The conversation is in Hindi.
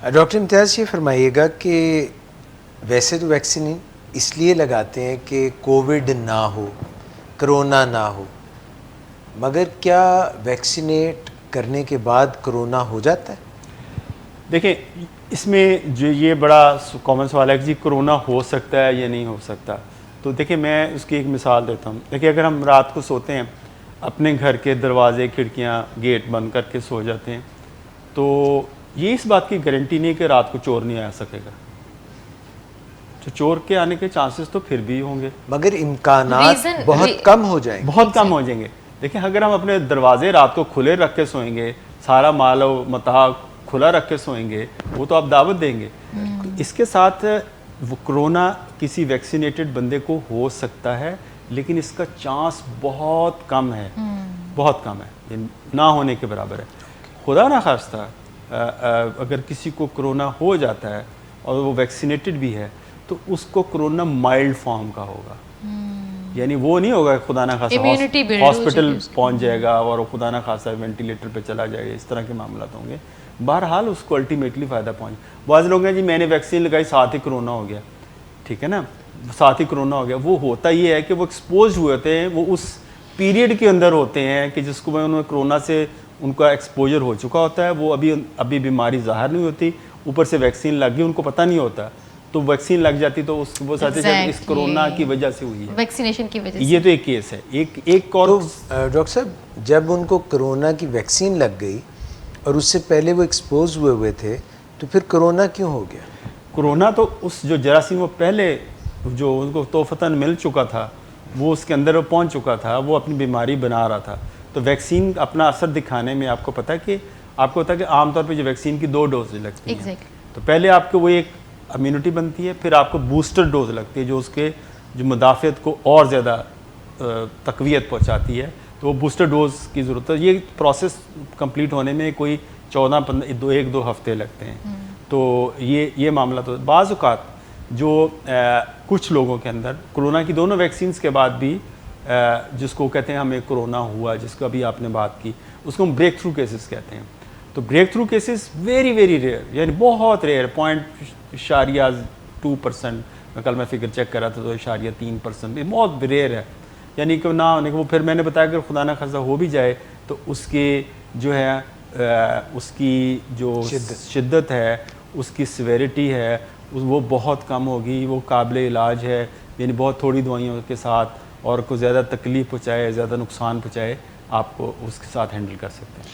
डॉक्टर इम्तियाज़ ये फरमाइएगा कि वैसे तो वैक्सीन इसलिए लगाते हैं कि कोविड ना हो, कोरोना ना हो, मगर क्या वैक्सीनेट करने के बाद कोरोना हो जाता है? देखिए, इसमें जो ये बड़ा कॉमन सवाल है कि जी कोरोना हो सकता है या नहीं हो सकता। तो देखिए, मैं उसकी एक मिसाल देता हूँ। देखिए, अगर हम रात को सोते हैं, अपने घर के दरवाजे, खिड़कियाँ, गेट बंद करके सो जाते हैं, तो ये इस बात की गारंटी नहीं है कि रात को चोर नहीं आ सकेगा। तो चोर के आने के चांसेस तो फिर भी होंगे, मगर इम्कानात बहुत कम हो जाएंगे। बहुत कम हो जाएंगे। देखिए, अगर हम अपने दरवाजे रात को खुले रख के सोएंगे, सारा माल और मता खुला रख के सोएंगे, वो तो आप दावत देंगे। तो इसके साथ वो कोरोना किसी वैक्सीनेटेड बंदे को हो सकता है, लेकिन इसका चांस बहुत कम है, बहुत कम है, ये ना होने के बराबर है। खुदा ना खास्ता अगर किसी को कोरोना हो जाता है और वो वैक्सीनेटेड भी है, तो उसको कोरोना माइल्ड फॉर्म का होगा। यानी वो नहीं होगा खुदा ना खासा हॉस्पिटल पहुंच जाएगा और खुदा ना खासा वेंटिलेटर पे चला जाएगा, इस तरह के मामला होंगे। बहरहाल उसको अल्टीमेटली फ़ायदा पहुंच। बाज़ लोग हैं जी मैंने वैक्सीन लगाई साथ ही कोरोना हो गया, ठीक है ना, साथ ही कोरोना हो गया। वो होता ये है कि वो एक्सपोज हुए होते हैं, वो उस पीरियड के अंदर होते हैं कि जिसको उन्होंने कोरोना से उनका एक्सपोजर हो चुका होता है, वो अभी बीमारी ज़ाहिर नहीं होती, ऊपर से वैक्सीन लग गई, उनको पता नहीं होता, तो वैक्सीन लग जाती, तो उस वो साथ इस कोरोना की वजह से हुई है, वैक्सीनेशन की वजह से। ये तो एक केस है। एक और तो डॉक्टर साहब, जब उनको कोरोना की वैक्सीन लग गई और उससे पहले वो एक्सपोज हुए थे, तो फिर कोरोना क्यों हो गया? कोरोना तो उस जो जरासीम वो पहले जो उनको तोहफ़तन मिल चुका था, वो उसके अंदर वो पहुंच चुका था, वो अपनी बीमारी बना रहा था। तो वैक्सीन अपना असर दिखाने में आपको पता है कि आमतौर पे जो वैक्सीन की 2 डोज लगती हैं। तो पहले आपको वो एक इम्यूनिटी बनती है, फिर आपको बूस्टर डोज लगती है जो उसके जो मुदाफ़ियत को और ज़्यादा तक़वियत पहुँचाती है। तो वो बूस्टर डोज की ज़रूरत है। ये प्रोसेस कंप्लीट होने में कोई 1-2 हफ्ते लगते हैं। तो ये मामला तो बाज़ औक़ात जो कुछ लोगों के अंदर कोरोना की दोनों वैक्सीन्स के बाद भी जिसको कहते हैं हमें कोरोना हुआ, जिसको अभी आपने बात की, उसको हम ब्रेक थ्रू केसेस कहते हैं। तो breakthrough cases very rare, यानी बहुत रेयर, 0.2%। कल मैं फिगर चेक कर रहा था तो 0.3%, बहुत रेयर है। यानी कि ना होने को, वो फिर मैंने बताया अगर खुदा ना खासा हो भी जाए तो उसके जो है उसकी जो शिद्दत है, उसकी सिवेरिटी है, वो बहुत कम होगी, वो काबिल इलाज है। यानी बहुत थोड़ी दवाइयों के साथ, और को ज़्यादा तकलीफ़ पहुँचाए, ज़्यादा नुकसान पहुँचाए, आपको उसके साथ हैंडल कर सकते हैं।